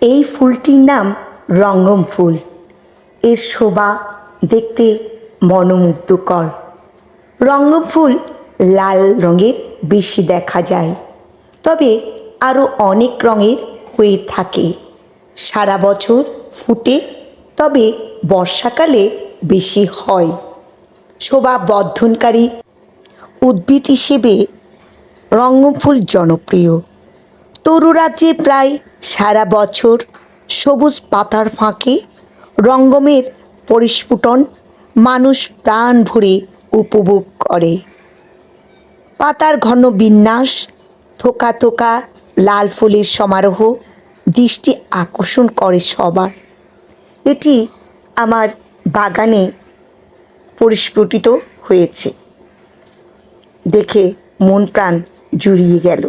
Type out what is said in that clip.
এই ফুলটির নাম রঙ্গম ফুল। এর শোভা দেখতে মনোমুগ্ধকর। রঙ্গম ফুল লাল রঙের বেশি দেখা যায়, তবে আরও অনেক রঙের হয়ে থাকে। সারা বছর ফুটে, তবে বর্ষাকালে বেশি হয়। শোভা বর্ধনকারী উদ্ভিদ হিসেবে রঙ্গম ফুল জনপ্রিয়। তরু রাজ্যে প্রায় সারা বছর সবুজ পাতার ফাঁকে রঙ্গমের পরিস্ফুটন মানুষ প্রাণ ভরে উপভোগ করে। পাতার ঘন বিন্যাস, থোকা থোকা লাল ফুলের সমারোহ দৃষ্টি আকর্ষণ করে সবার। এটি আমার বাগানে পরিস্ফুটিত হয়েছে, দেখে মন প্রাণ জুড়িয়ে গেল।